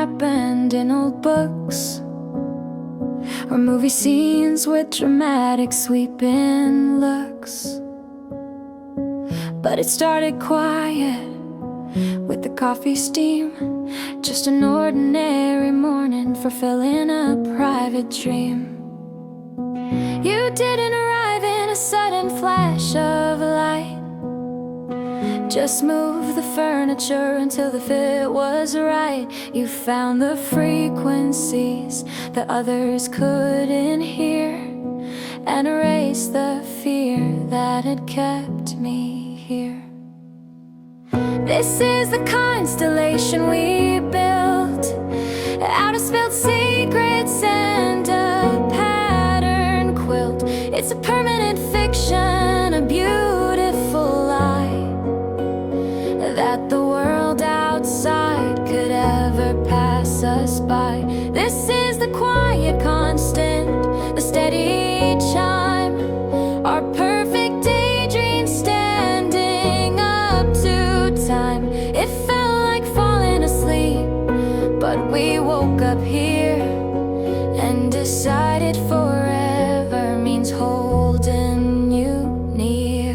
happened in old books or movie scenes with dramatic sweeping looks. But it started quiet with the coffee steam, just an ordinary morning fulfilling a private dream. You didn't arrive in a sudden flash of light, just move the furniture until the fit was right. You found the frequencies that others couldn't hear and erased the fear that had kept me here. This is the constellation we built out of spilled secrets and a pattern quilt. It's a permanent fiction, a beautiful lie that the world outside could ever pass us by. This is the quiet constant, the steady chime, our perfect daydream standing up to time. It felt like falling asleep, but we woke up here and decided forever means holding you near.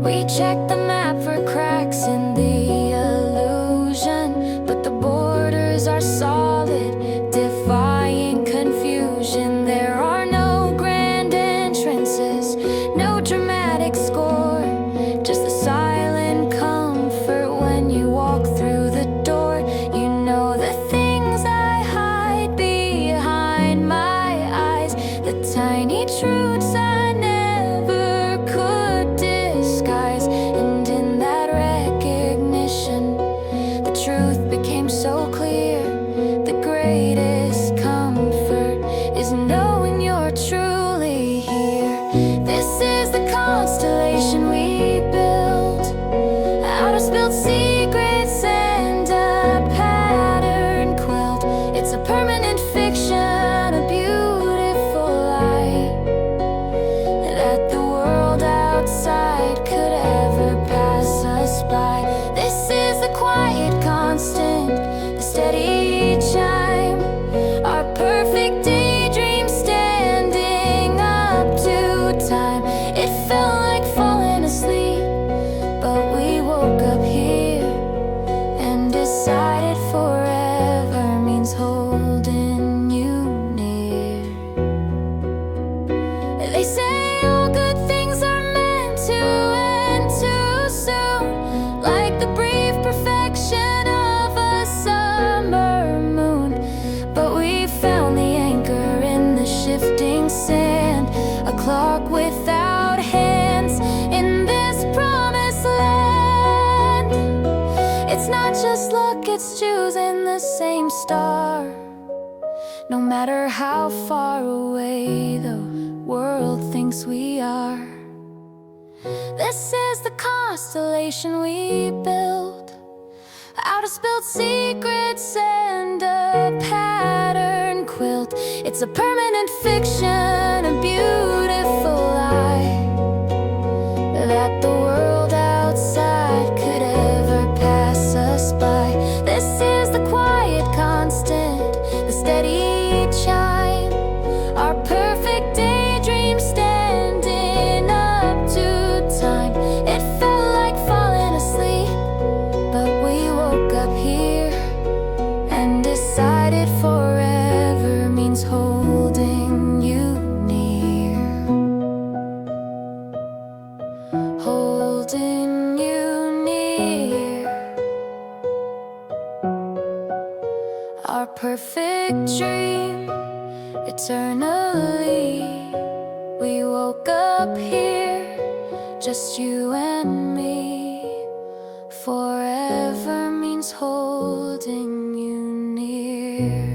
We checked the map for cracks in the illusion, but the borders are solid, defying confusion. There are no grand entrances, no dramatic score, just the silent comfort when you walk through the door. You know the things I hide behind my eyes, the tiny truths I never could disguise. And in that recognition, the truth became so clear. The greatest comfort is knowing you're truly here. This is the constellation we built out of spilled secrets and a pattern quilt. It's a permanent fiction, a beautiful lie that the world outside could ever pass us by. This is the quiet constant, the steady chime, our perfect daydream standing up to time. It felt like falling asleep, but we woke up here and decided forever means holding you near. They say all good things are meant to end too soon, like the brief perfection of a summer moon. But we found the anchor in the shifting sand, a clock without hands in this promised land. It's not just luck, it's choosing the same star. No matter how far away the world thinks we are. This is the constellation we built out of spilled secrets and a pattern quilt. It's a permanent fiction, a beautiful lie that the world outside could ever pass us by. This is the quiet constant, the steady chime, our perfect daydream standing up to time. It felt like falling asleep, but we woke up here and decided forever means holding you near. Holding you near. Our perfect dream, eternally. We woke up here, just you and me. Forever means holding you near.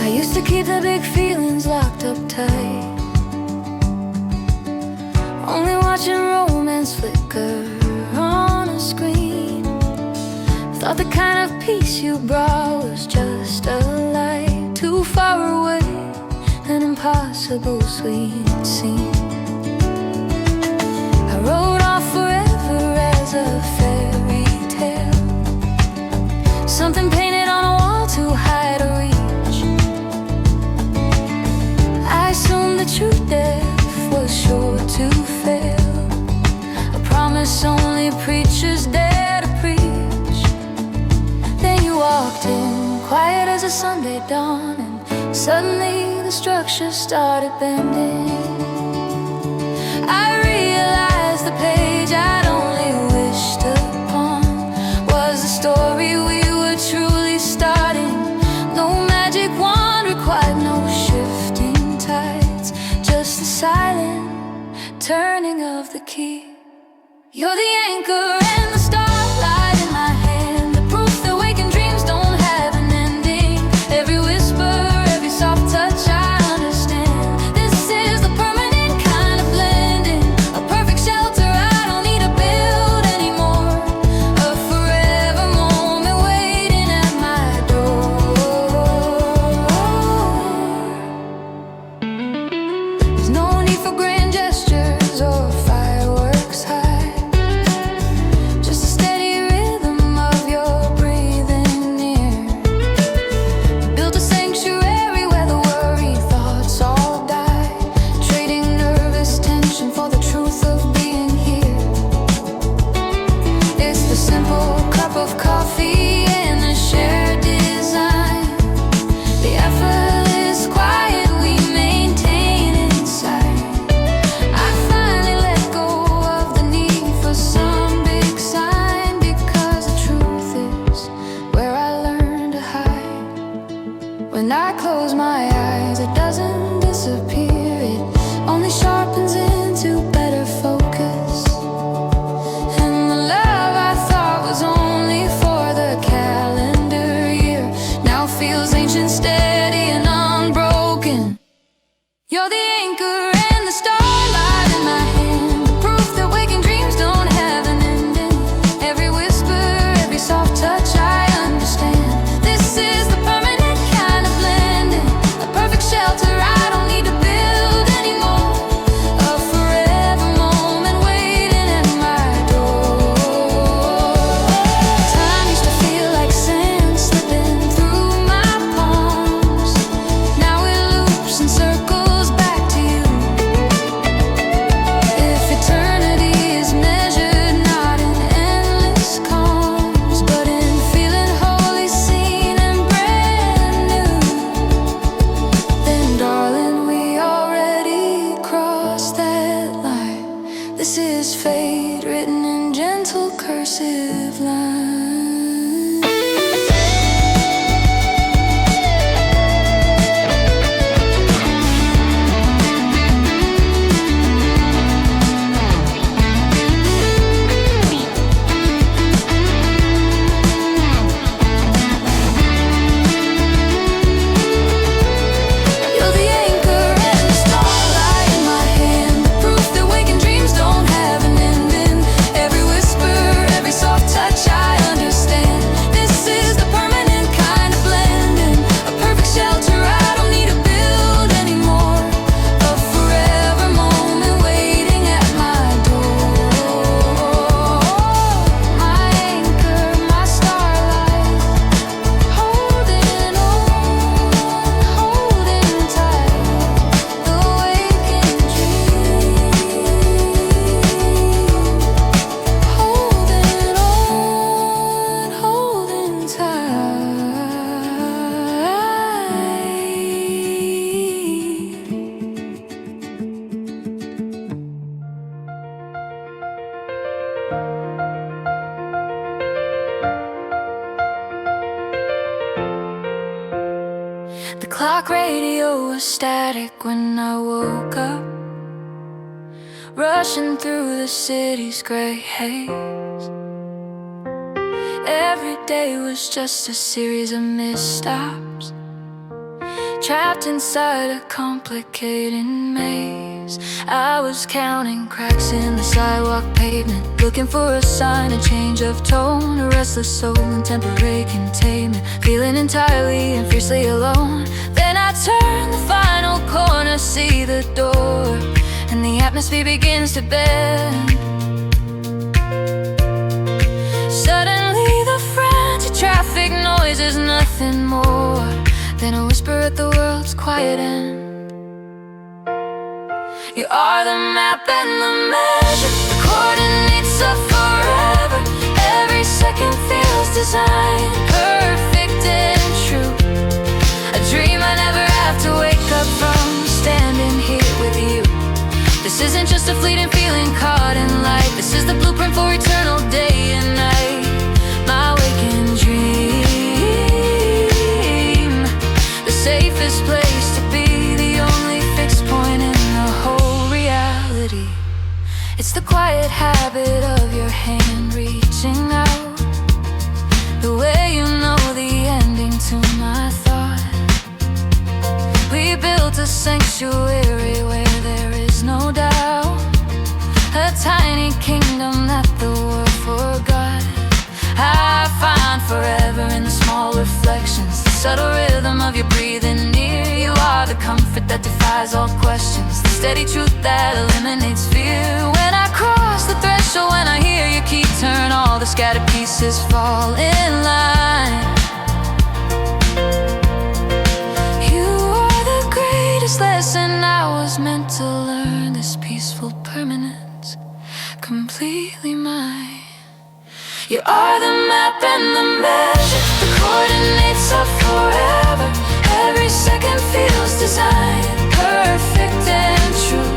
I used to keep the big feelings locked up tight, watching romance flicker on a screen. Thought the kind of peace you brought was just a light too far away, an impossible sweet scene. I wrote off forever as a fairy tale, something painted on a wall too high to reach. I assumed the true death was sure to fail, a promise only preachers dare to preach. Then you walked in, quiet as a Sunday dawn, and suddenly the structure started bending. I realized the page I'd only wished upon was the story we were truly starting. No magic wand required, no shifting tides, just the silent turning of the key. You're the anchor and the starlight in my hand, the proof that waking dreams don't have an ending. Every whisper, every soft touch, I understand. This is the permanent kind of blending, a perfect shelter I don't need to build anymore, a forever moment waiting at my door. There's no need for grand gestures or fireworks high, just a steady rhythm of your breathing near. Built a sanctuary where the worried thoughts all die, trading nervous tension for the truth of being here. It's the simple cup of coffee and the shared design, the effortless quiet we maintain inside. I finally let go of the need for some big sign, because the truth is where I learned to hide. When I close my eyes, it doesn't disappear, it only sharpens into better focus. And the love I thought was only for the calendar year now feels ancient, steady and unbroken. You're the anchor and the starlight in my hand, the proof that waking dreams don't have an ending. Every whisper, every soft touch, I understand. This is the permanent kind of blending, a perfect shelter I don't need to build anymore, a forever moment waiting at my door. Time used to feel like sand slipping through my palms, now it loops and circles back to you. If eternity is measured not in endless calms, but in feeling wholly seen and brand new, then darling, we already crossed that line. This is fate written in gentle cursive lines. You're the anchor and the starlight in my hand, the proof that waking dreams don't have an ending. Every whisper, every soft touch, I understand. This is the permanent kind of blending, a perfect shelter I don't need to build anymore, a forever moment waiting at my door. My anchor, my starlight, holding on, holding tight, the waking dream, holding on, holding tight. The clock radio was static when I woke up, rushing through the city's gray haze. Every day was just a series of misstops, trapped inside a complicated maze. I was counting cracks in the sidewalk pavement, looking for a sign, a change of tone, a restless soul in temporary containment, feeling entirely and fiercely alone. Then I turn the final corner, see the door, and the atmosphere begins to bend. Suddenly the frantic traffic noise is nothing more than a whisper at the world's quiet end. You are the map and the measure, the coordinates of forever. Every second feels designed, perfect and true. A dream I never have to wake up from, standing here with you. This isn't just a fleeting feeling caught in light. This is the blueprint for eternal day and night. My waking dream, the safest place to be, the only fixed point in the whole reality. It's the quiet habit of your hand reaching out, the way you know the ending to my thought. We built a sanctuary where there is no doubt, a tiny kingdom that the world forgot. I find forever in the small reflections, the subtle rhythm of your breathing near. You are the comfort that defies all questions, the steady truth that eliminates fear. When I cross the threshold, when I hear your key turn, all the scattered pieces fall in line. You are the greatest lesson I was meant to learn, this peaceful permanence, completely mine. You are the map and the measure, the coordinates of forever. Every second feels designed, perfect and true.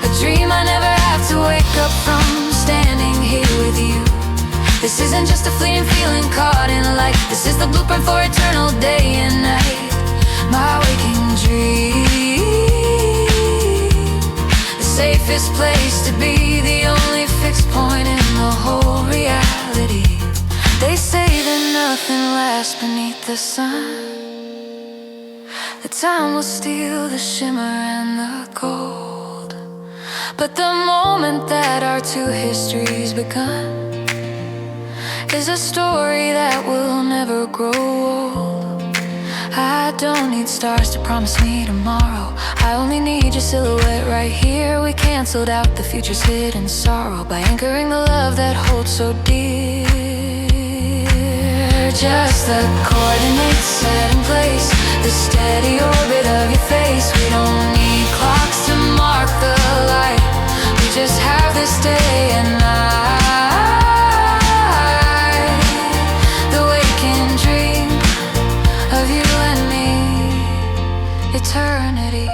A dream I never have to wake up from, standing here with you. This isn't just a fleeting feeling caught in light. This is the blueprint for eternal day and night. My waking dream, the safest place to be, the only fixed point in the whole reality. They say that nothing lasts beneath the sun, that time will steal the shimmer and the gold. But the moment that our two histories begun is a story that will never grow old. I don't need stars to promise me tomorrow, I only need your silhouette right here. We canceled out the future's hidden sorrow by anchoring the love that holds so dear. Just the coordinates set in place, the steady orbit of your face. We don't need clocks to mark the light, we just have this day and night. The waking dream of you and me, eternity.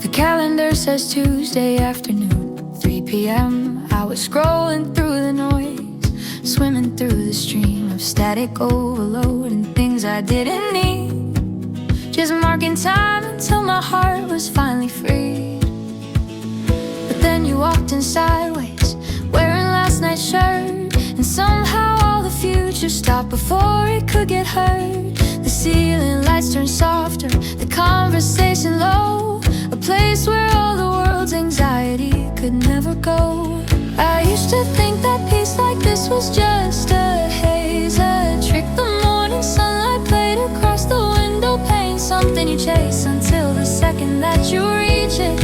The calendar says Tuesday afternoon, 3 p.m. I was scrolling through the noise, swimming through the stream of static overload and things I didn't need, just marking time until my heart was finally free. But then you walked in sideways, wearing last night's shirt, and somehow all the future stopped before it could get heard. The ceiling lights turned softer, the conversation low, a place where all the world's anxiety could never go. I used to think that peace like this was just a haze, a trick the morning sunlight played across the window pane, something you chase until the second that you reach it.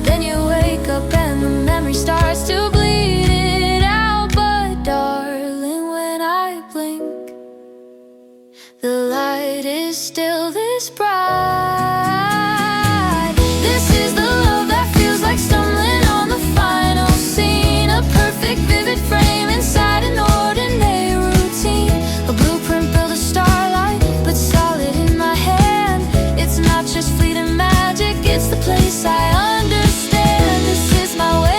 Then you wake up and the memory starts to bleed it out. But darling, when I blink, the light is still this bright. This is the love that feels like stumbling on the final scene, a perfect vivid frame inside an ordinary routine, a blueprint built of starlight but solid in my hand. It's not just fleeting magic, it's the place I understand. This is my way.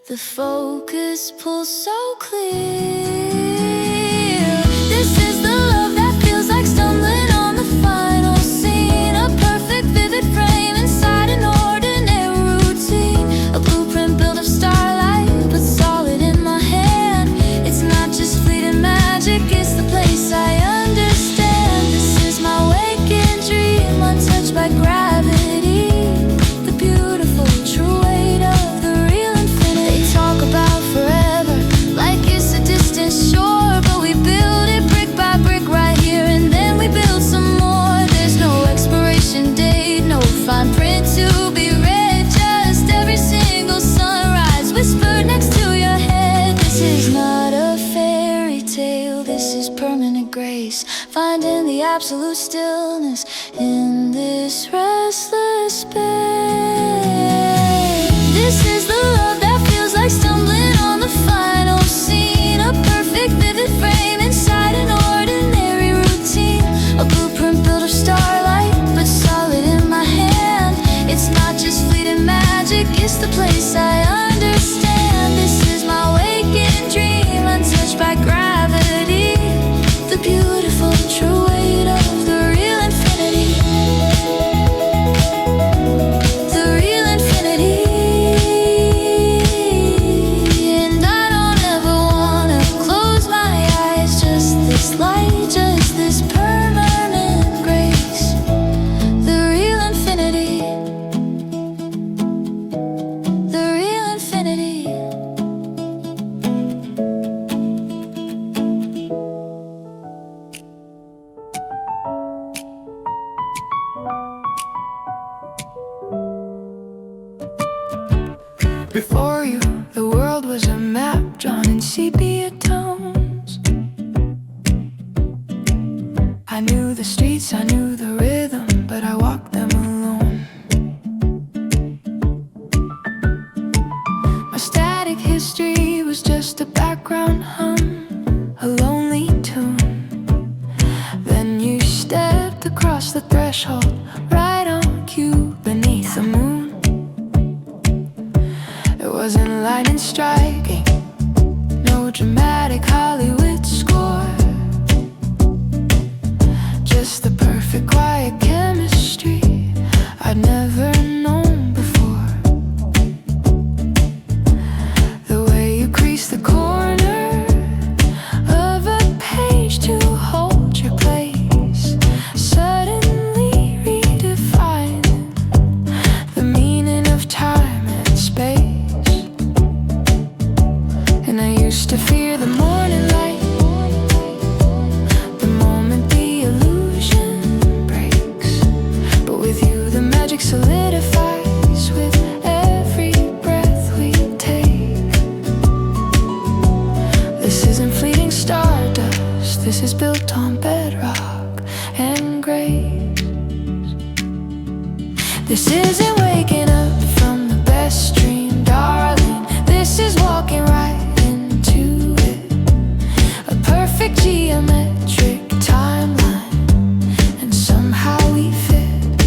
The focus pulls so clear. This is the love that feels like stumbling on the final scene. A perfect vivid frame inside an ordinary routine. A blueprint built of starlight, but solid in my hand. It's not just fleeting magic, it's the place I understand. This is my waking dream, untouched by gravity. The beautiful true weight of the real infinity. They talk about forever like it's a distant shore, but we build it brick by brick right here, and then we build some more. There's no expiration date, no fine print to be read, just every single sunrise whispered next to your head. This is not a fairy tale, this is permanent grace, finding the absolute stillness in this restless space. This is the love that feels like stumbling on the final scene. A perfect vivid frame inside an ordinary routine. A blueprint built of starlight, but solid in my hand. It's not just fleeting magic, it's the place I understand. This is my waking dream, untouched by gravity. The beautiful true weight of the real infinity. The real infinity. And I don't ever wanna close my eyes. Just this light, just this permanent grace. The real infinity. The real infinity. Before you, the world was a map drawn in sepia tones. I knew the streets, I knew the rhythm, but I walked them alone. My static history was just a background hum, a lonely tune. Then you stepped across the threshold, right on cue beneath the moon. It wasn't lightning striking, no dramatic Hollywood score, just the perfect quiet chemistry I'd never known before. The way you crease the corner of a page to hold your place, suddenly redefining the meaning of time and space. And I used to fear the morning light, the moment the illusion breaks. But with you the magic solidifies with every breath we take. This isn't fleeting stardust, this is built on bedrock and grace. This isn't waking up from the best dream, darling. This is walking right into it. A perfect geometric timeline, and somehow we fit.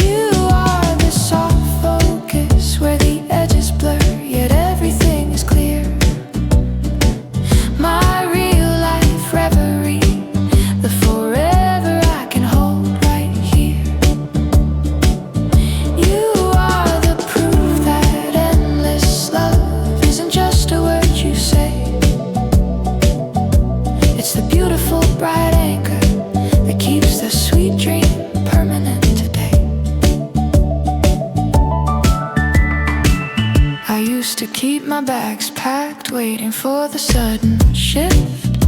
You are the soft focus where the edges blur, yet everything is clear. My real life reverie, the forever I can hold right here. You are the proof that endless love isn't just a word you say. It's the beautiful bright anchor that keeps the sweet dream permanent today. I used to keep my bags packed, waiting for the sudden shift,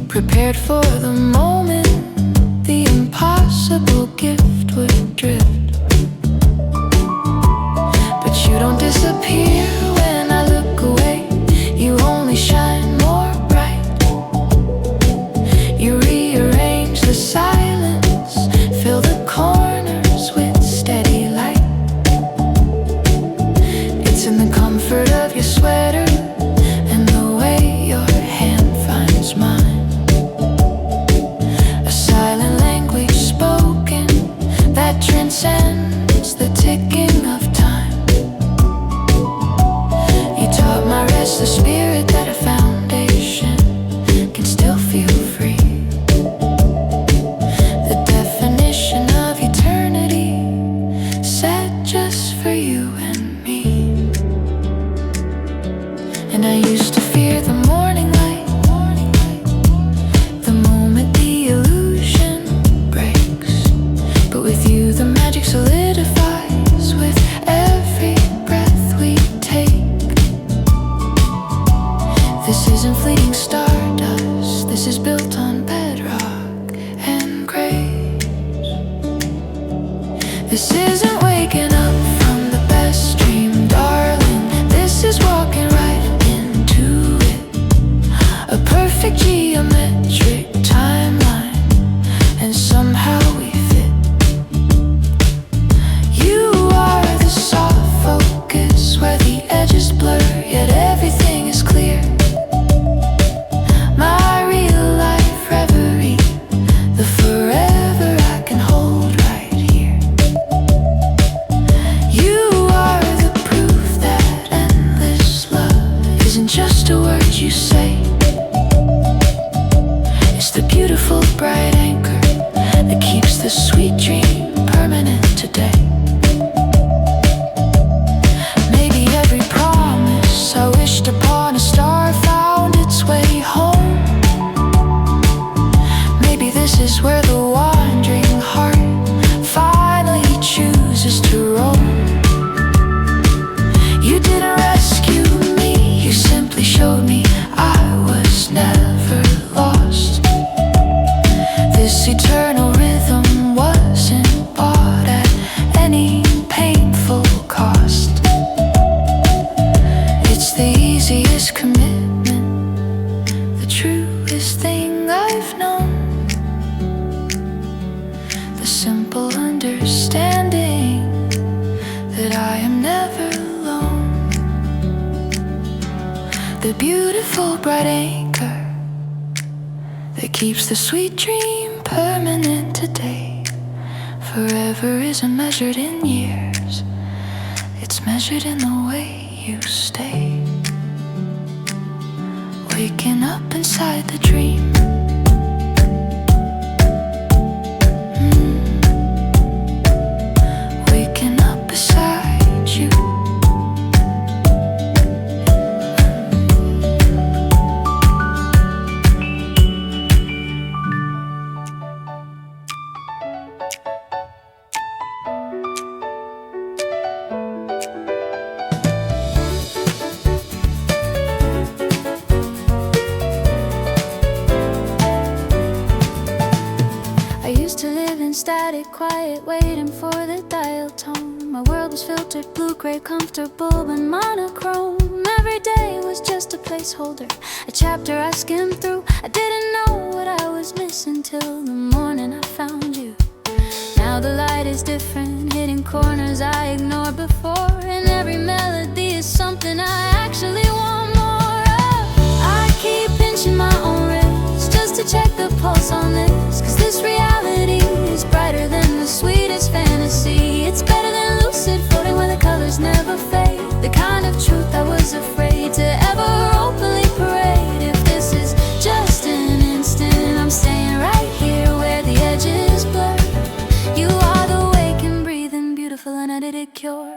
prepared for the moment the impossible gift would drift. But you don't disappear when I look away, you only shine more bright. You rearrange the silence, fill the corners with steady light. It's in the comfort of your sweater and the way your hand finds mine. A silent language spoken that transcends the ticking of time. the spirit that a foundation can still feel free. The definition of eternity set just for you and me. And I used to fear the morning light, the moment the illusion breaks. But with you the magic solidifies with every breath we take. This isn't fleeting stardust, this is built on bedrock and grace. This isn't waking up from the best dream, darling. This is walking right into it. A perfect geometric timeline, and somehow we fit. You are the soft focus where the edges blur, yet everything is clear. My real life reverie, the forever I can hold right here. You are the proof that endless love isn't just a word you say. It's the beautiful bright anchor that keeps the sweet dream permanent today. Maybe every promise I wished upon a star found its way home. Maybe this is where the wandering heart finally chooses to roam. You didn't rescue me, you simply showed me I was never lost. This eternal rhythm wasn't bought at any painful cost. It's the easiest commitment, the truest thing I've known. The simple understanding that I am never alone. The beautiful bright anchor that keeps the sweet dream permanent today. Forever isn't measured in years, it's measured in the way you stay. Waking up inside the dream. Waking up beside you. I used to live in static quiet, waiting for the dial tone. My world was filtered blue, gray, comfortable but monochrome. Every day was just a placeholder, a chapter I skimmed through. I didn't know what I was missing till the morning I found you. Now the light is different, hitting corners I ignored before. And every melody is something I actually want more of. I keep pinching my own wrist just to check the pulse on this, 'cause this reality is brighter than the sweetest fantasy. It's better than lucid, floating where the colors never fade. The kind of truth I was afraid to ever openly parade. If this is just an instant, I'm staying right here where the edges blur. You are the wake and breathing, beautiful unedited cure.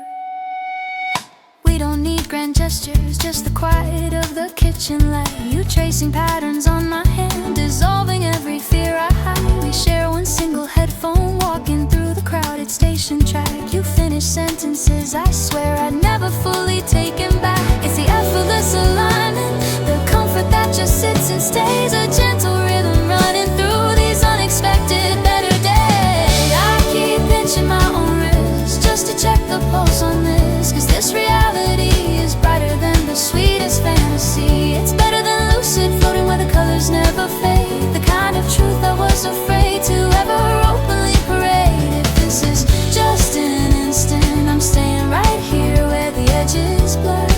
We don't need grand gestures, just the quiet of the kitchen light. You tracing patterns on my hand, dissolving every fear I hide. We share one single headphone, walking through the crowded station track. You finish sentences I swear I'd never fully taken back. It's the effortless alignment, the comfort that just sits and stays. A gentle rhythm running through these unexpected better days. I keep pinching my own wrist just to check the pulse on this, 'cause this reality is brighter than the sweetest fantasy. It's better than lucid, floating where the colors never fade. The kind of truth I was afraid to ever openly parade. If this is just an instant, I'm staying right here where the edges blur.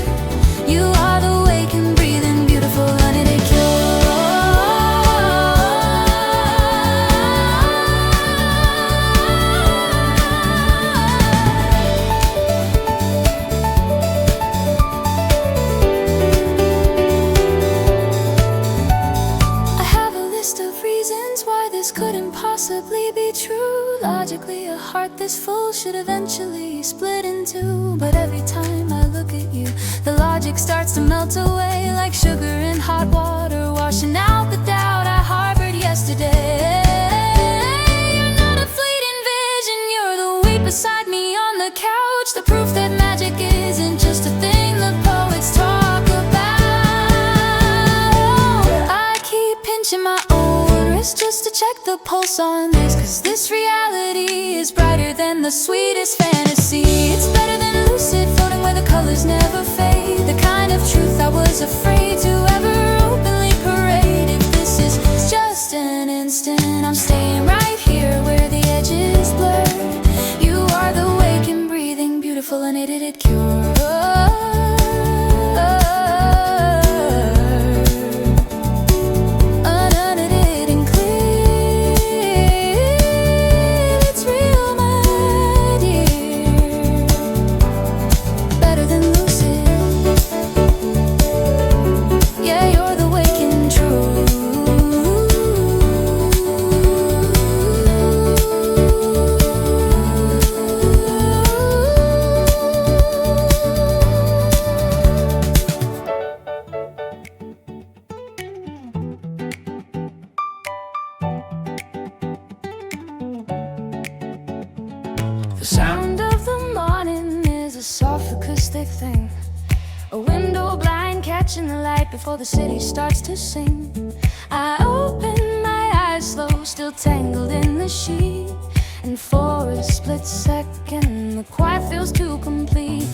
You are the wake and breathing, beautiful unedited cure. heart this full should eventually split in two. But every time I look at you, the logic starts to melt away like sugar in hot water, washing out the doubt I harbored yesterday. You're not a fleeting vision, you're the weight beside me on the couch, the proof that magic isn't just a thing the poets talk about. I keep pinching my own wrist just to check the pulse on this, 'cause this reality is brighter than the sweetest fantasy. It's better than lucid, floating where the colors never fade, the kind of truth I was afraid to ever openly parade. If this is just an instant, I'm staying right here where the edges blur. You are the waking, breathing, beautiful, unedited cure. Unedited and clear, it's real, my dear. Better than lucid. Yeah, you're the waking truth. The sound of the morning is a soft acoustic thing, a window blind catching the light before the city starts to sing. I open my eyes slow, still tangled in the sheet, and for a split second the quiet feels too complete.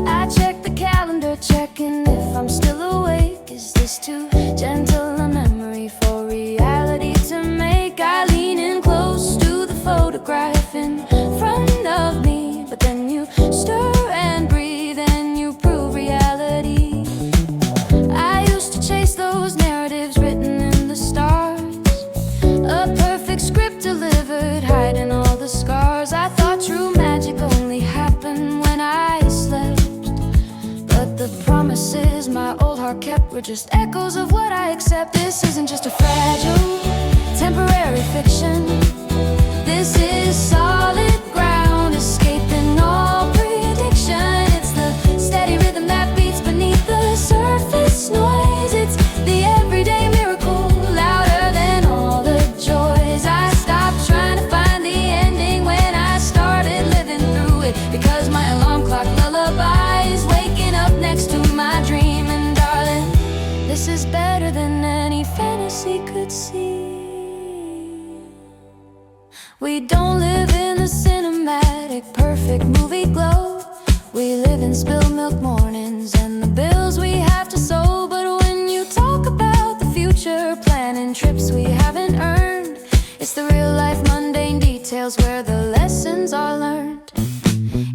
I check the calendar, checking if I'm still awake. Is this too gentle a memory for reality to make? I lean in close to the photograph in front of me, but then you stir and breathe and you prove reality. I used to chase those narratives written in the stars, a perfect script delivered, hiding all the scars. I thought true magic only happened when I slept, but the promises my old heart kept were just echoes of what I accept. This isn't just a fragile, temporary fiction. This is solid ground, escaping all prediction. It's the steady rhythm that beats beneath the surface noise. It's the everyday miracle, louder than all the joys. I stopped trying to find the ending when I started living through it, because my alarm clock lullaby is waking up next to my dream. And darling, this is better than any fantasy could see. We don't live in the cinematic, perfect movie glow. We live in spilled milk mornings and the bills we have to sow. But when you talk about the future, planning trips we haven't earned, it's the real life mundane details where the lessons are learned.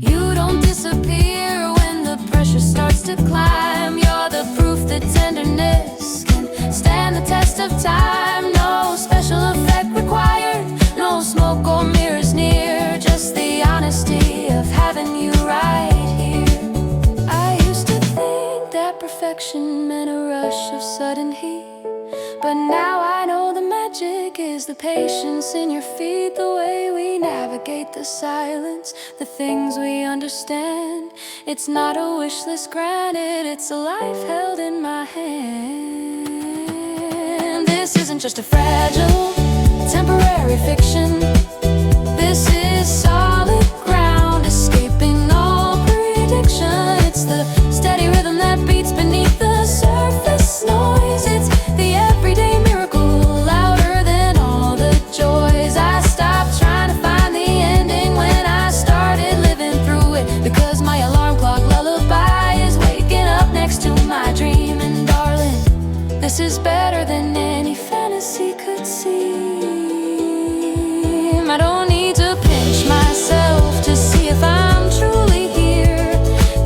You don't disappear when the pressure starts to climb. You're the proof that tenderness can stand the test of time. No special effect required, no smoke or mirrors near, just the honesty of having you right here. I used to think that perfection meant a rush of sudden heat, but now I know the magic is the patience in your feet, the way we navigate the silence, the things we understand. It's not a wish list granted, it's a life held in my hand. This isn't just a fragile, temporary fiction. This is solid ground, escaping all prediction. It's the steady rhythm that beats beneath the surface noise. It's the everyday miracle, louder than all the joys. I stopped trying to find the ending when I started living through it, because my alarm clock lullaby is waking up next to my dream. And darling, this is better than any fantasy could seem. I don't need to pinch myself to see if I'm truly here.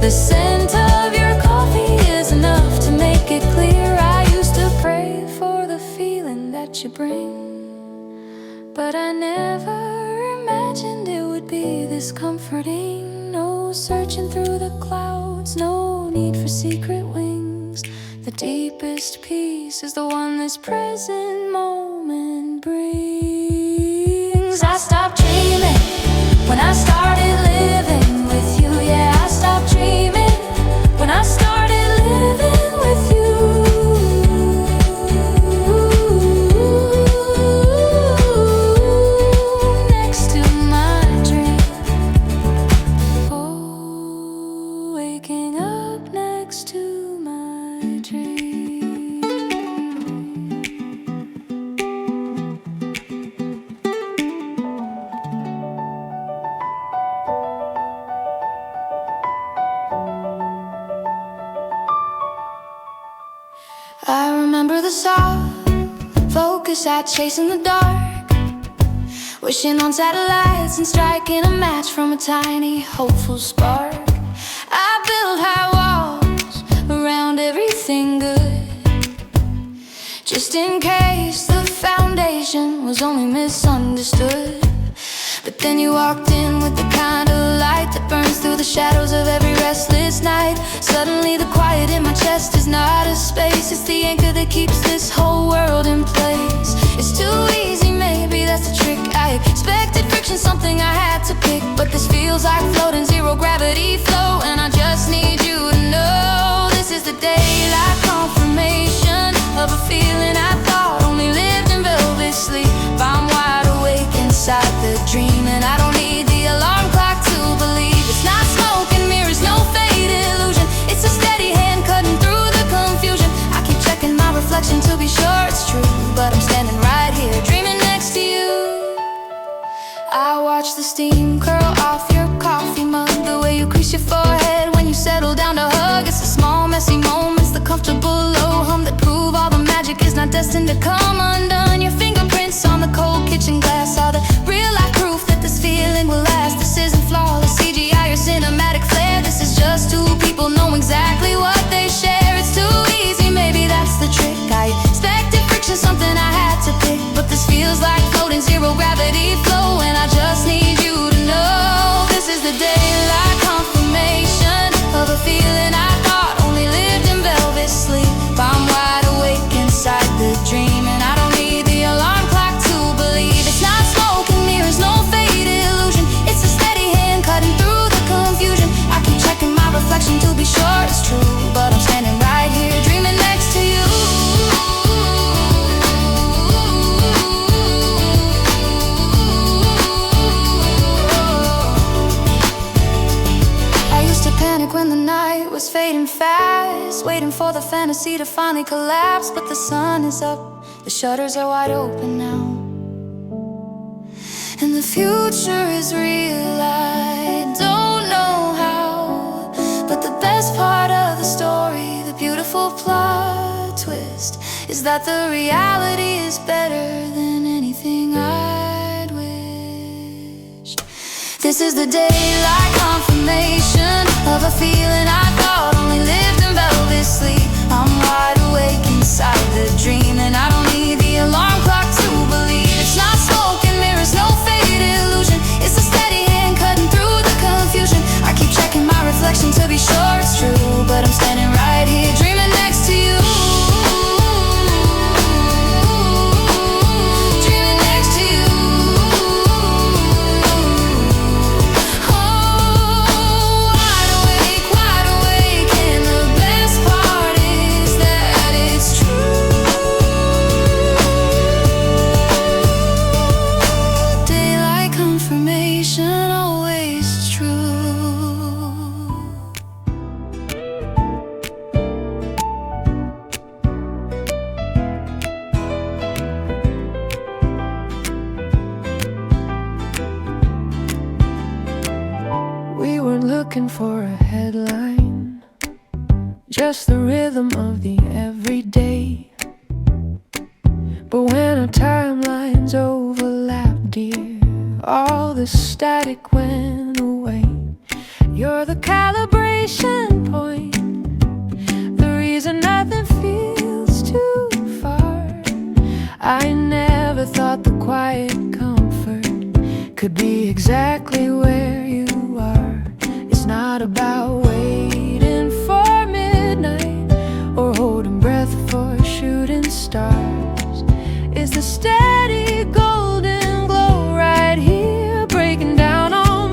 The scent of your coffee is enough to make it clear. I used to pray for the feeling that you bring, but I never imagined it would be this comforting. No searching through the clouds, no need for secret wings. The deepest peace is the one this present moment brings. I stopped dreaming When I started living with you, yeah, I stopped dreaming. When I started living with you. Next to my dream. Oh, waking up next to my dream. I remember the soft focus I chase in the dark, wishing on satellites and striking a match from a tiny hopeful spark. I built high walls around everything good, just in case the foundation was only misunderstood. But then you walked in with the kind of light that burns through the shadows of every restless night. Suddenly the quiet in my chest is not a space, it's the anchor that keeps this whole world in place. It's too easy, maybe that's the trick. I expected friction, something I had to pick, but this feels like floating, zero gravity flow. And I just need you to know this is the daylight confirmation of a feeling I thought only lived in velvet sleep. I'm wide awake inside the dream, and I don't need the alarm clock to believe. It's not smoke and mirrors, no fade illusion. It's a steady hand cutting through the confusion. I keep checking my reflection to be sure it's true, but I'm standing right here dreaming next to you. I watch the steam curl off your coffee mug, the way you crease your forehead when you settle down to hug. It's the small messy moments, the comfortable low hum that prove all the magic is not destined to come undone. Your fingerprints on the cold kitchen glass are the real life proof that this feeling will last. This isn't flawless CGI or cinematic flair, this is just two people know exactly what they share. It's too easy, maybe that's the trick. I expected friction, something I had to pick, but this feels like floating, zero gravity flow. And I just need you to know this is the daylight confirmation of a feeling I thought only lived in velvet sleep. I'm wide awake inside the dream, and I don't need the alarm clock to believe. It's not smoke and mirrors, no fade illusion. It's a steady hand cutting through the confusion. I keep checking my reflection to be sure it's true, but I'm standing right here dreaming next to you. I used to panic when the night was fading fast, waiting for the fantasy to finally collapse. But the sun is up, the shutters are wide open now, and the future is real. I don't know how, but the best part of the story, the beautiful plot twist, is that the reality is better than anything I'd wished. This is the daylight confirmation of a feeling I thought only lived in velvet sleep. I'm wide awake inside the dream, and I don't need the alarm clock to believe. It's not smoke and mirrors, no fade illusion. It's a steady hand cutting through the confusion. I keep checking my reflection to be sure it's true, but I'm standing right here dreaming next to you. Dreaming next to you. Oh, wide awake, and the best part is that it's true. Daylight confirmation, always true. We weren't looking for a headline, just the rhythm of the everyday. But when our timelines overlapped, dear, all the static went away. You're the calibration point, the reason nothing feels too far. I never thought the quiet comfort could be exactly where you are. It's not about waiting for midnight or holding breath for shooting stars. It's the steady golden glow right here, breaking down all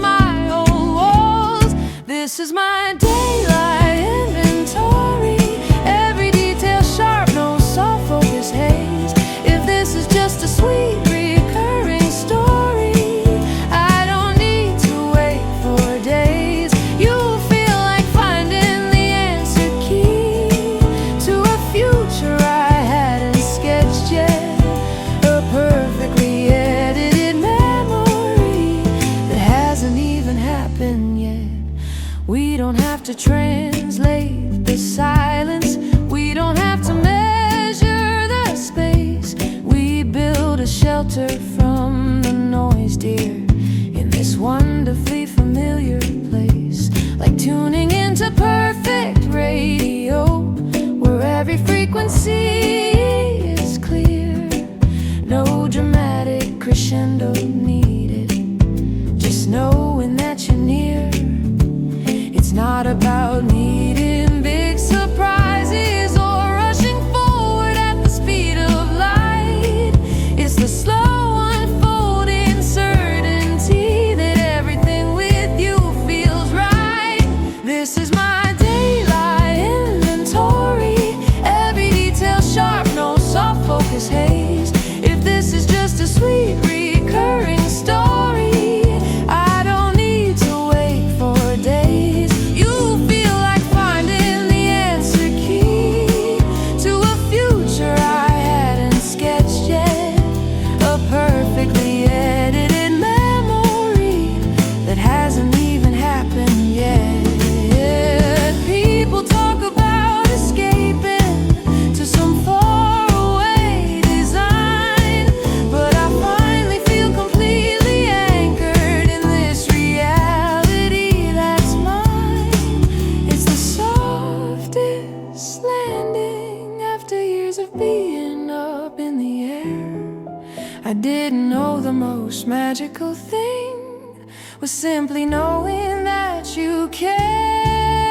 I didn't know the most magical thing was simply knowing that you care.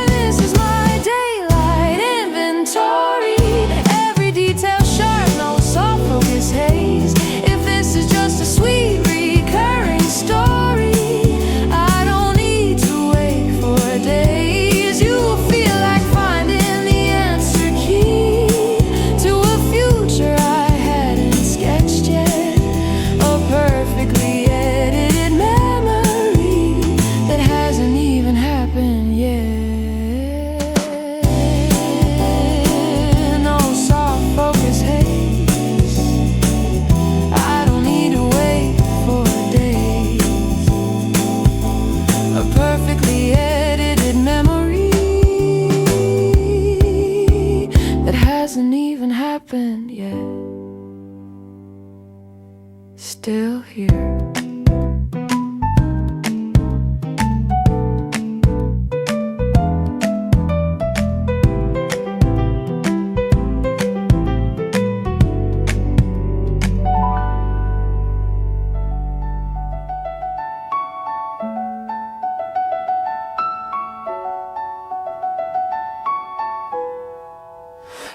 This is my daylight inventory, every detail sharp, no soft focus haze. If this is just a sweet recurring story, I don't need to wait for days. You will feel like finding the answer key to a future I hadn't sketched yet, a perfectly edited memory that hasn't even happened yet. No soft focus haze, I don't need to wait for days, a perfectly edited memory that hasn't even happened yet, still here.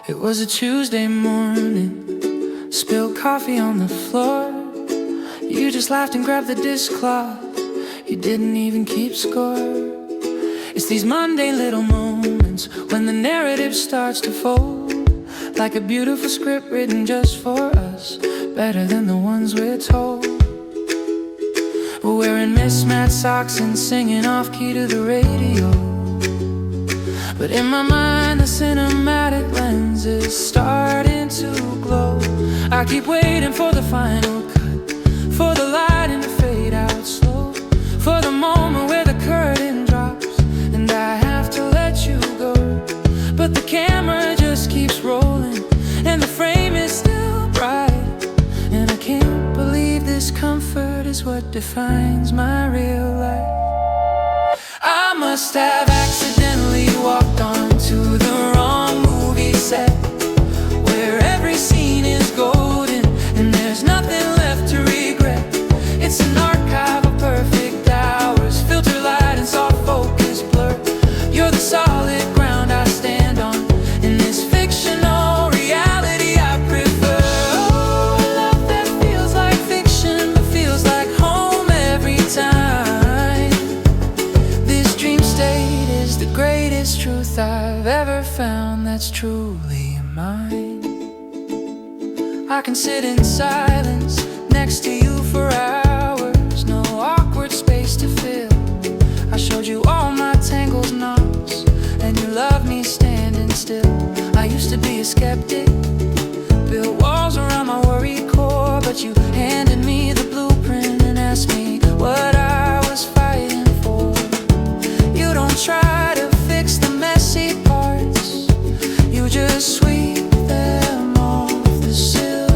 It was a Tuesday morning, spilled coffee on the floor. You just laughed and grabbed the dishcloth, you didn't even keep score. It's these mundane little moments when the narrative starts to fold, like a beautiful script written just for us, better than the ones we're told. We're wearing mismatched socks and singing off key to the radio, but in my mind the cinematic lens is starting to glow. I keep waiting for the final cut, for the lighting to fade out slow, for the moment where the curtain drops and I have to let you go. But the camera just keeps rolling and the frame is still bright, and I can't believe this comfort is what defines my real life. I must have accidentally walked onto the wrong movie set, where every scene is golden and there's nothing left to regret. It's an archive of perfect hours, filter light and soft focus blur. You're the solid ground I stand on in this fictional reality I prefer. Oh, a love that feels like fiction but feels like home every time. This dream state is the greatest truth I've ever found that's truly mine. I can sit in silence next to you for hours, no awkward space to fill. I showed you all my tangled knots and you loved me standing still. I used to be a skeptic, built walls around my worried core, but you handed me the blueprint and asked me what I was fighting for. You don't try to fix the messy parts, you just sweep them off the sill.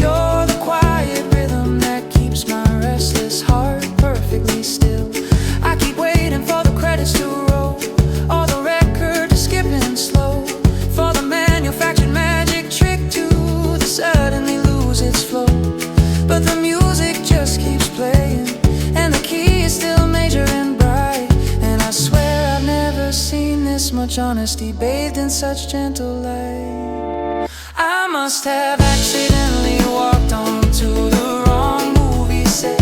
You're the quiet rhythm that keeps my restless heart perfectly still. I keep waiting for the credits to roll, or the record to skipping slow, for the manufactured magic trick to suddenly lose its flow. But the music just keeps playing and the key is still major and bright, and I swear I've never seen this much honesty bathed in such gentle light. I must have accidentally walked onto the wrong movie set,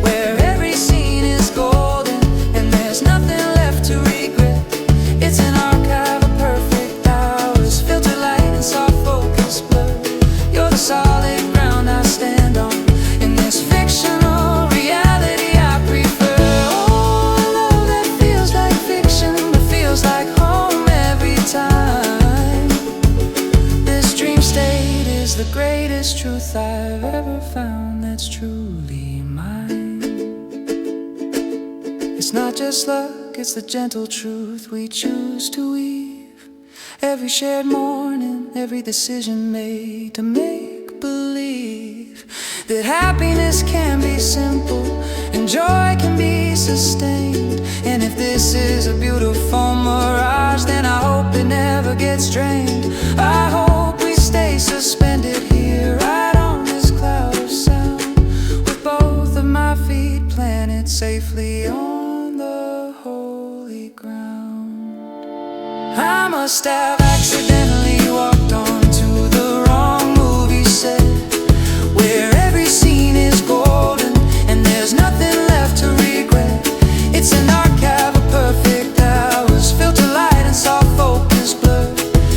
where every scene is golden and there's nothing left to regret. It's an archive of perfect hours, filter light and soft focus blur. You're the solid ground I stand on in this fictional reality I prefer. Oh, a love that feels like fiction but feels like home every time. This dream state is the greatest truth I've ever found that's truly mine. It's not just luck, it's the gentle truth we choose to weave. Every shared morning, every decision made to make believe that happiness can be simple and joy can be sustained. And if this is a beautiful mirage, then I hope it never gets drained. I hope we stay so must have accidentally walked onto the wrong movie set, where every scene is golden and there's nothing left to regret. It's an archive of perfect hours, filter light and soft focus blur.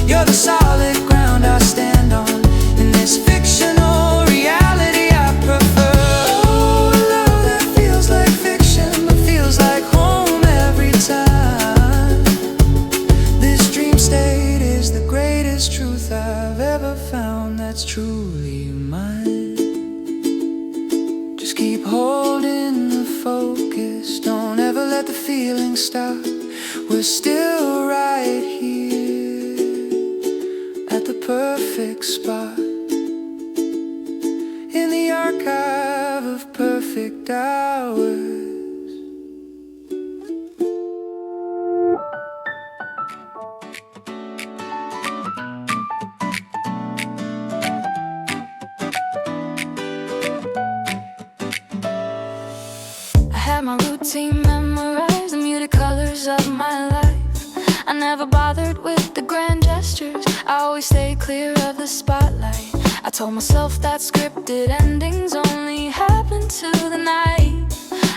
You're the solid ground I stand on in this fictional reality I prefer. Oh, a love that feels like fiction but feels like home every time. This dream state is the greatest truth I've ever found that's truly mine. Just keep holding the focus, don't ever let the feeling stop. We're still right here at the perfect spot in the archive of perfect hours. I had my routine memorized, the muted colors of my life. I never bothered with the grand gestures, I always stayed clear of the spotlight. I told myself that scripted endings only happened to the night.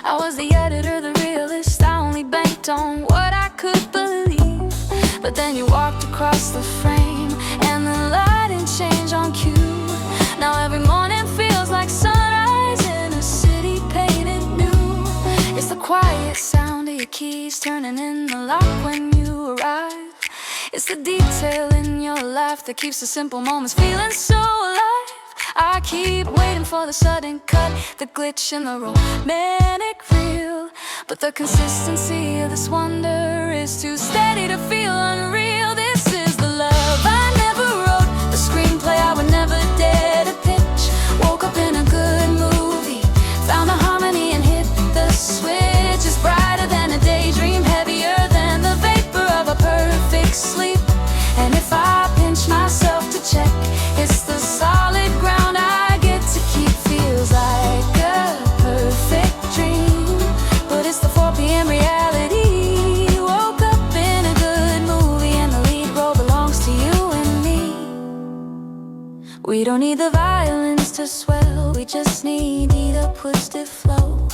I was the editor, the realist, I only banked on what I could believe. But then you walked across the frame and the lighting changed on cue. Now every morning feels like sunrise in a city painted new. It's the quiet sound of your keys turning in the lock when you arrive. It's the detail in your life that keeps the simple moments feeling so alive. I keep waiting for the sudden cut, the glitch in the romantic reel. But the consistency of this wonder is too steady to feel unreal. This is the love I never wrote, the screenplay I would never dare to pitch. Woke up in a good movie, found the harmony and hit the switch. It's brighter than a daydream, heavier than the vapor of a perfect sleep. And if I pinch myself to check, it's the solid ground I get to keep. Feels like a perfect dream, but it's the 4 p.m. reality. Woke up in a good movie and the lead role belongs to you and me. We don't need the violins to swell, we just need the twisted flow.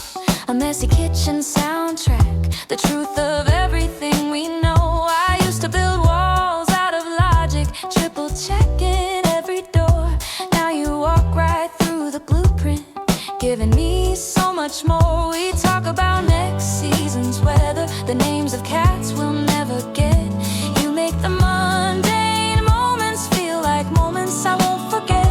A messy kitchen soundtrack, the truth of everything we know. I used to build walls out of logic, triple checking every door. Now you walk right through the blueprint, giving me so much more. We talk about next season's weather, the names of cats we'll never get. You make the mundane moments feel like moments I won't forget.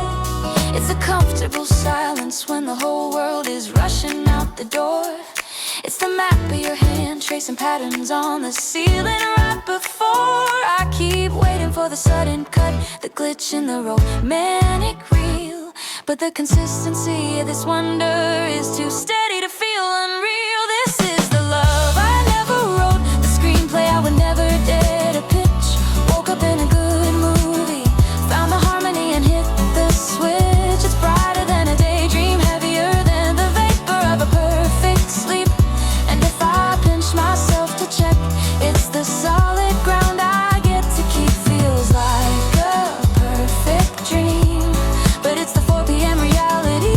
It's a comfortable silence when the whole world is rushing out the door. It's the map of your hand, tracing patterns on the ceiling right before. I keep waiting for the sudden cut, the glitch in the romantic reel. But the consistency of this wonder is too steady to feel unreal. This is the love I never wrote, the screenplay I would never dare to pitch. Woke up in a good movie, found the harmony and hit the switch. It's brighter than a daydream, heavier than the vapor of a perfect sleep. And if I pinch myself to check, it's the solid ground I get to keep. Feels like a perfect dream, but it's the 4 p.m. reality.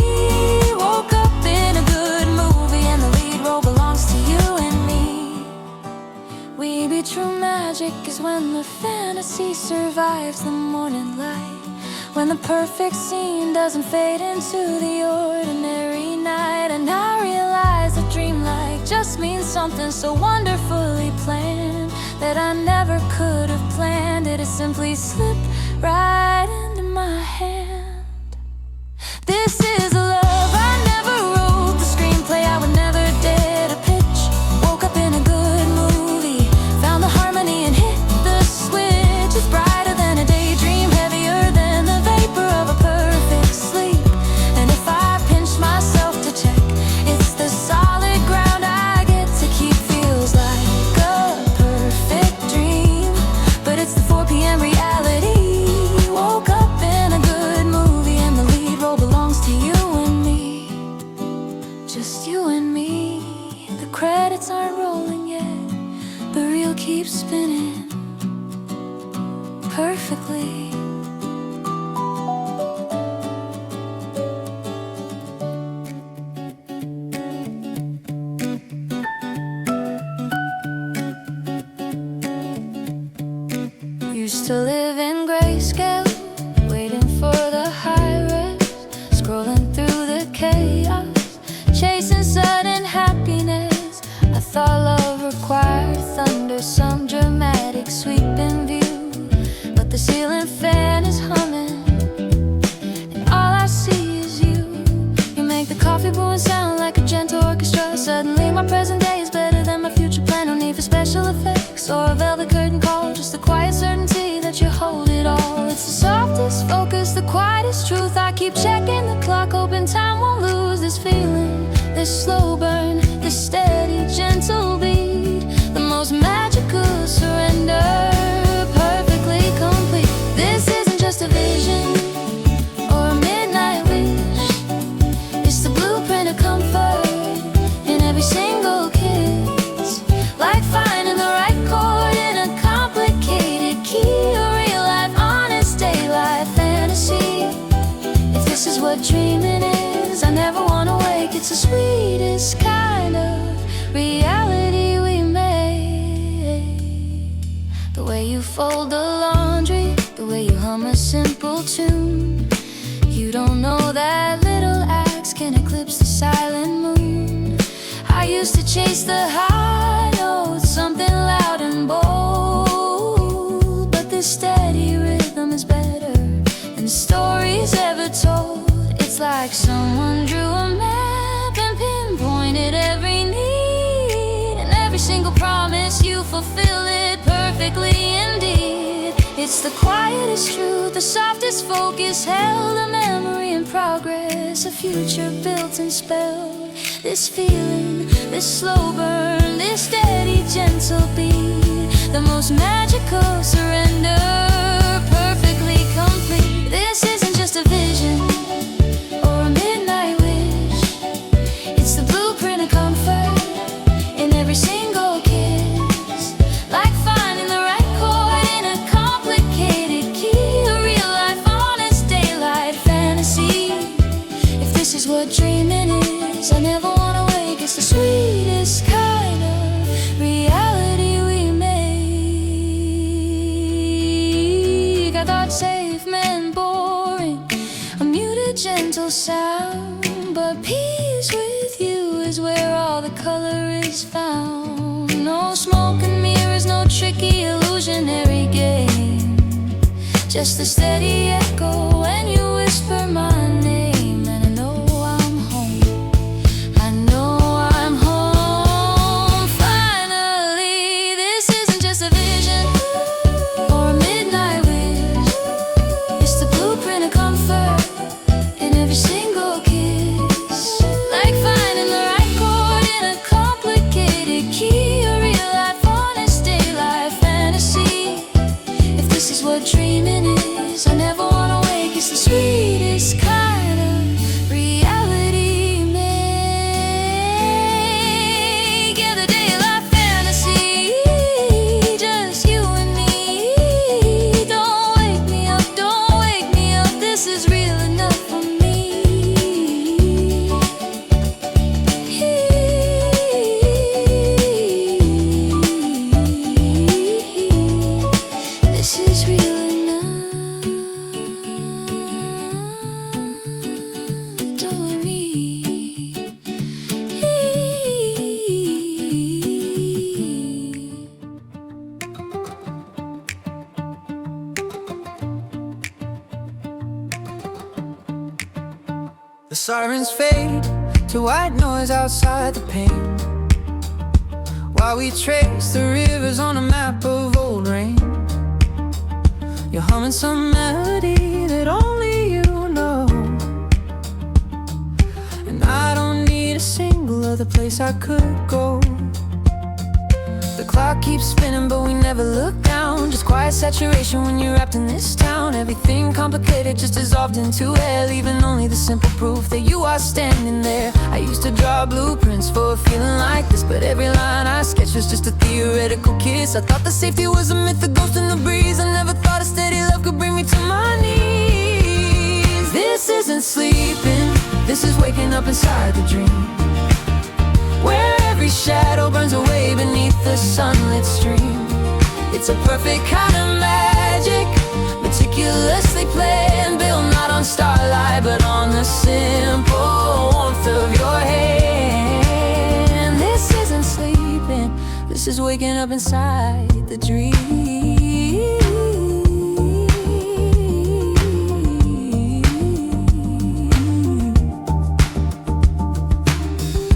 Woke up in a good movie and the lead role belongs to you and me. We be true magic is when the fantasy survives the morning light, when the perfect scene doesn't fade into the ordinary night. And I realize a dream like just means something so wonderfully planned that I never could have planned it. It simply slipped right into my hand. This is the love I never wrote, the screenplay I would never dare to pitch. Woke up in a good movie, found the harmony and hit the switch. It's brighter than a daydream, heavier than the vapor of a perfect sleep. And if I pinch myself to check, it's the solid ground I get to keep. Feels like a perfect dream, but it's the 4 p.m. reality. Woke up in a good movie and the lead role belongs to you and me. Just you and me. The credits aren't rolling yet, the reel keeps spinning. perfectly. Used to live in grayscale, waiting for the high res, scrolling through the chaos, chasing sudden happiness. I thought love required thunder, some dramatic sweeping view, but the ceiling fan is humming, and all I see is you. You make the coffee brewing sound like a gentle orchestra. Suddenly my present day is better than my future plan. No need for special effects or a velvet curtain call, just the quiet certainty that you hold it all. It's the softest focus, the quietest truth. I keep checking the clock, hoping time won't lose this feeling, this slow burn, this steady, gentle beat, the most magical surrender, perfectly complete. This isn't just a vision or a midnight wish. It's the blueprint of comfort in every single kiss, like finding the right chord in a complicated key, a real life, honest daylight fantasy. If this is what dreaming is, I never wanna wake. It's the sweetest kind of reality we made. The way you fold the laundry, the way you hum a simple tune. You don't know that little acts can eclipse the silent moon. I used to chase the high notes, something loud and bold, but this steady rhythm is better than stories ever told. It's like someone drew a map and pinpointed every need, and every single promise you fulfill it perfectly indeed. It's the quietest truth, the softest focus, held a memory in progress, a future built and spelled. This feeling, this slow burn, this steady, gentle beat, the most magical surrender, perfectly complete. This isn't just a vision or a midnight wish. It's the blueprint of comfort in every single kiss, like finding the right chord in a complicated key, a real life, honest daylight fantasy. If this is what dreaming is, I never wanna wake. It's the sweetest kind of reality we make. I thought safe meant boring, a muted gentle sound, but peace with you is where all the color is found. No smoke and mirrors, no tricky illusionary game, just a steady echo when you whisper my name, and I know I'm home. I know I'm home. Finally, this isn't just a vision or a midnight wish. It's the blueprint of comfort in every single kiss, like finding the right chord in a complicated key, a real life, honest daylight fantasy. If this is what dreaming is, I never wanna wake. It's the sweetest kind of reality make. Yeah, the daylight fantasy, just you and me. Don't wake me up, don't wake me up. This is real enough for me. This is real enough. Doing me. The sirens fade to white noise outside the pane, while we trace the rivers on a map of old rain. You're humming some melody that only you know, and I don't need a single other place I could go. The clock keeps spinning but we never look down. Just quiet saturation when you're wrapped in this town. Everything complicated just dissolved into air, leaving only the simple proof that you are standing there. I used to draw blueprints for a feeling like this, but every line I sketched was just a theoretical kiss. I thought that safety was a myth, a ghost in the breeze. I never thought a steady love could bring me to my knees. This isn't sleeping, this is waking up inside the dream, where every shadow burns away beneath the sunlit stream. It's a perfect kind of magic, meticulously planned, built not on starlight but on the simple warmth of your hand. This isn't sleeping, this is waking up inside the dream.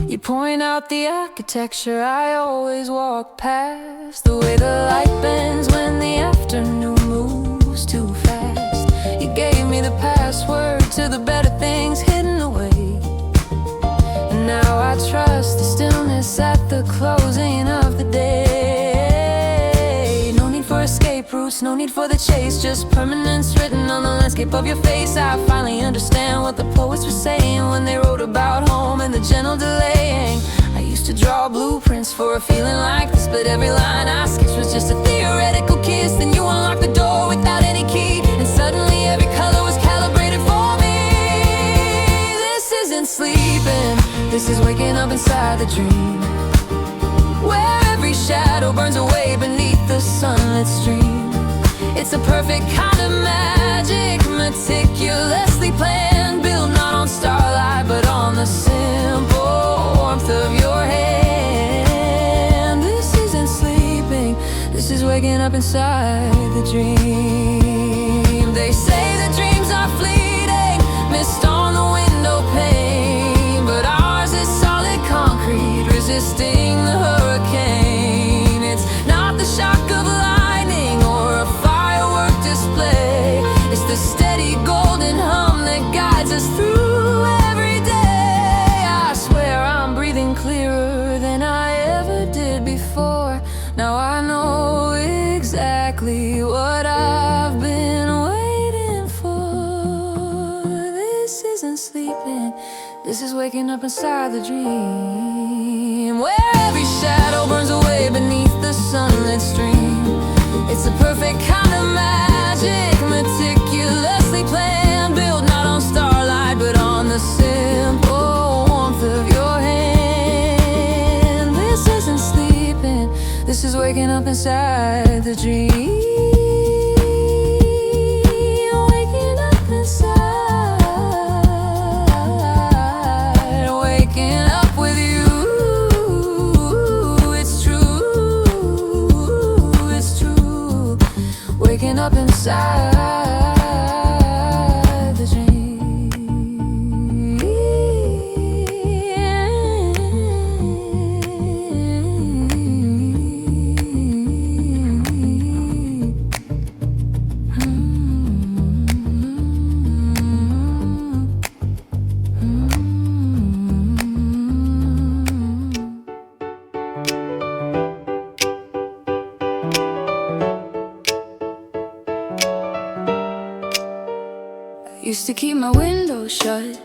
You point out the architecture I always walk past, the way the light bends when the afternoon moves too fast. You gave me the password to the better things hidden away, and now I trust the stillness at the closing of the day. No need for escape routes, no need for the chase, just permanence written on the landscape of your face. I finally understand what the poets were saying when they wrote about home and the gentle delaying. I used to draw blueprints for a feeling like this, but every line I sketched was just a theoretical kiss. Then you unlocked the door without any key, and suddenly every color was calibrated for me. This isn't sleeping, this is waking up inside the dream, where every shadow burns away beneath the sunlit stream. It's a perfect kind of magic, meticulously planned, built not on starlight but on the simple warmth of your hand. This isn't sleeping, this is waking up inside the dream. They say that dreams are fleeting, mist on the window pane, but ours is solid concrete, resisting the hurricane. It's not the shock of lightning or a firework display, it's the steady golden hum that guides us through every day. I swear I'm breathing clearer than I ever did before. Now I know exactly what I've been waiting for. This isn't sleeping, this is waking up inside the dream, where every shadow burns away beneath the sunlit stream. It's a perfect kind of magic, meticulously planned, built not on starlight but on the simple warmth of your hand. This isn't sleeping, this is waking up inside the dream, waking up inside, waking up with you. It's true, it's true, waking up inside the dream. Used to keep my window shut,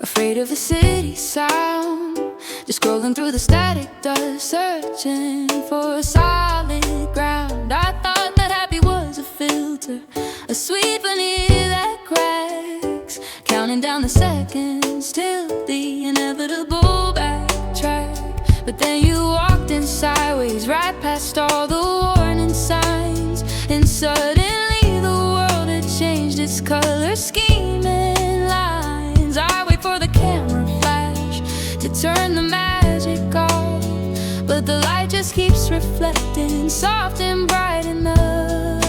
afraid of the city sound, just scrolling through the static dust, searching for a solid ground. I thought that happy was a filter, a sweet veneer that cracks, counting down the seconds till the inevitable backtrack. But then you walked in sideways, right past all the warning signs, and suddenly the world had changed its color scheme and lines. I wait for the camera flash to turn the magic off, but the light just keeps reflecting, soft and bright enough.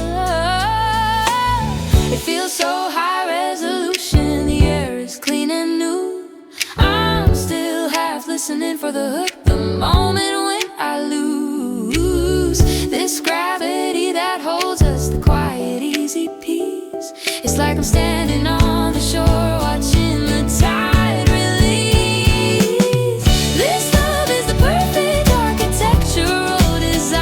It feels so high resolution, the air is clean and new. I'm still half listening for the hook, the moment when I lose this gravity that holds us, the quiet, easy peace. It's like I'm standing on the shore, watching the tide release. This love is the perfect architectural design.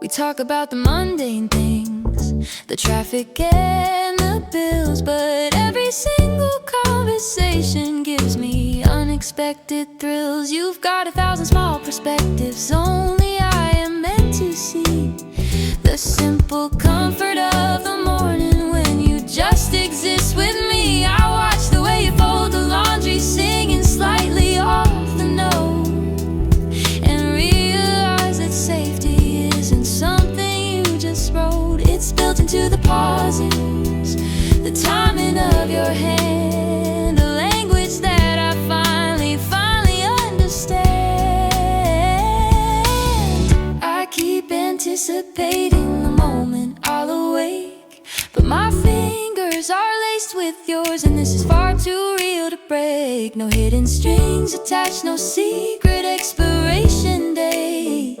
talk about the mundane things, the traffic and the bills, but every single conversation gives me unexpected thrills. You've got 1,000 small perspectives, only I am meant to see the simple comfort of the morning when you just exist with me. I watch the way you fold the laundry, singing slightly off the note, and realize that safety isn't something you just wrote. It's built into the pauses, the timing of your hand, the language that I finally understand. I keep anticipating the moment I'll awake, but my fingers are laced with yours, and this is far too real to break. No hidden strings attached, no secret expiration date,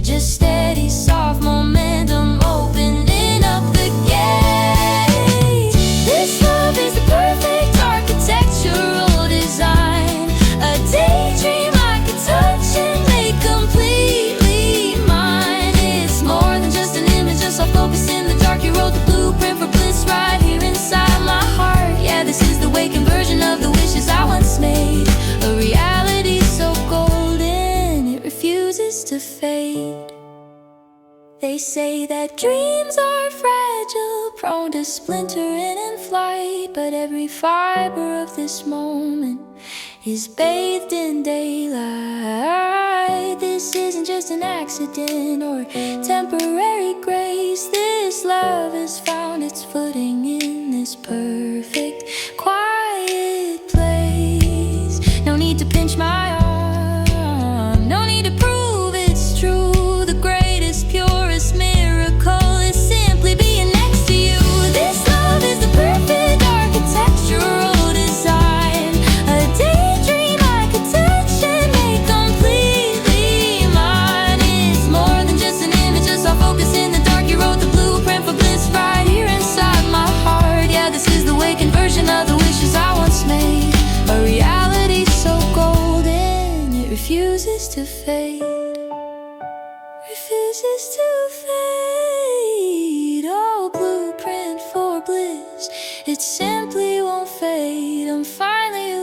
just steady, soft momentum opening up the gate. This love is the perfect architectural design, a daydream I could touch and make completely mine. It's more than just an image, just soft focus in the dark. You wrote the blueprint for bliss right here inside my heart. Yeah, this is the waking version of the wishes I once made, a reality so golden it refuses to fade. They say that dreams are fragile, prone to splintering in flight, but every fiber of this moment is bathed in daylight. This isn't just an accident or temporary grace. This love has found its footing in this perfect, quiet place. No need to pinch my arm, no need to prove it's true. The greatest, purest miracle is simply being next to you. This love is the perfect architectural design, a daydream I could touch and make completely mine. It's more than just an image, just I'll focus in the dark. You wrote the blueprint for bliss right here inside my heart. Yeah, this is the waking version of the wishes I once made, a reality so golden it refuses to fade, refuses to fade. Oh, blueprint for bliss, it simply won't fade. I'm finally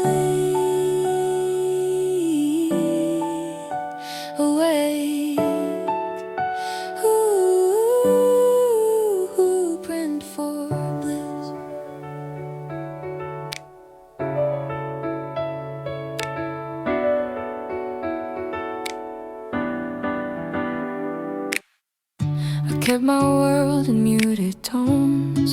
awake. Ooh, blueprint for bliss. I kept my world in muted tones,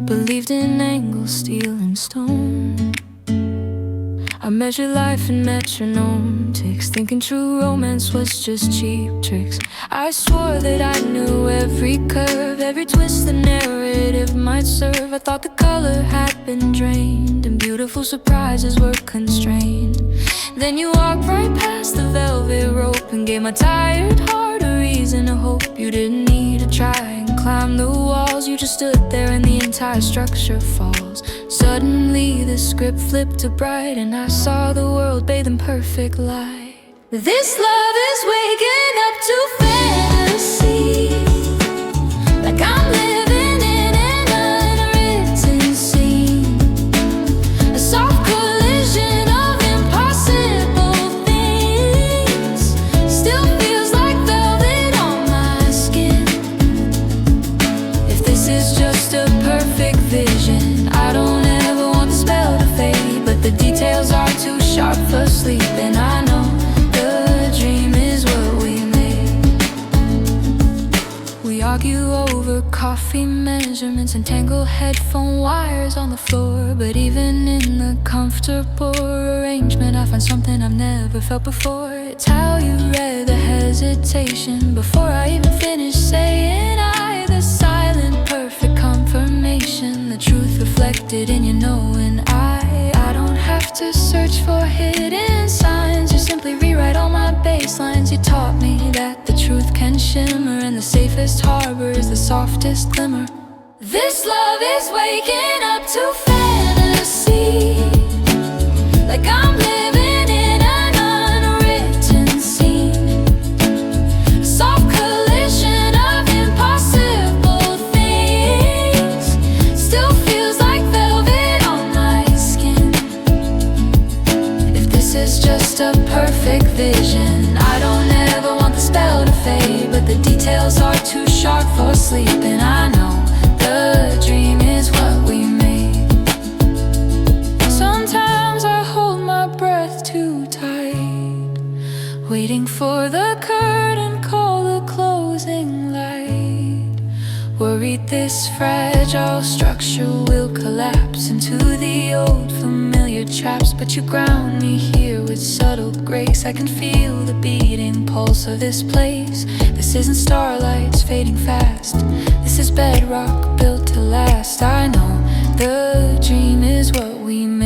believed in angles, steel and stone. I measured life in metronome ticks, thinking true romance was just cheap tricks. I swore that I knew every curve, every twist the narrative might serve. I thought the color had been drained and beautiful surprises were constrained. Then you walked right past the velvet rope and gave my tired heart a reason to hope. You didn't need to try and climb the walls, you just stood there and the entire structure falls. Suddenly the script flipped to bright and I saw the world bathed in perfect light. This love is waking up to fantasy, like I'm living in an unwritten scene, a soft collision of impossible things. Still feels like velvet on my skin. If this is just a perfect vision, I don't ever want the spell to fade, but the details are too sharp for sleep, and I know the dream is what we made. We argue over coffee measurements and tangle headphone wires on the floor, but even in the comfortable arrangement I find something I've never felt before. It's how you read the hesitation before I even finish saying I. The silent perfect confirmation, the truth reflected in your knowing I don't have to search for hidden signs, you simply rewrite all my baselines. You taught me that the truth can shimmer and the safest harbor is the softest glimmer. This love is waking up to fantasy, like I'm living in an unwritten scene, just a perfect vision. I don't ever want the spell to fade, but the details are too sharp for sleep. And I know the dream is what we made. Sometimes I hold my breath too tight, waiting for the curtain call, the closing light. Worried this fragile structure will collapse into the old familiar traps, but you ground me here with subtle grace. I can feel the beating pulse of this place. This isn't starlight, it's fading fast. This is bedrock built to last. I know the dream is what we made.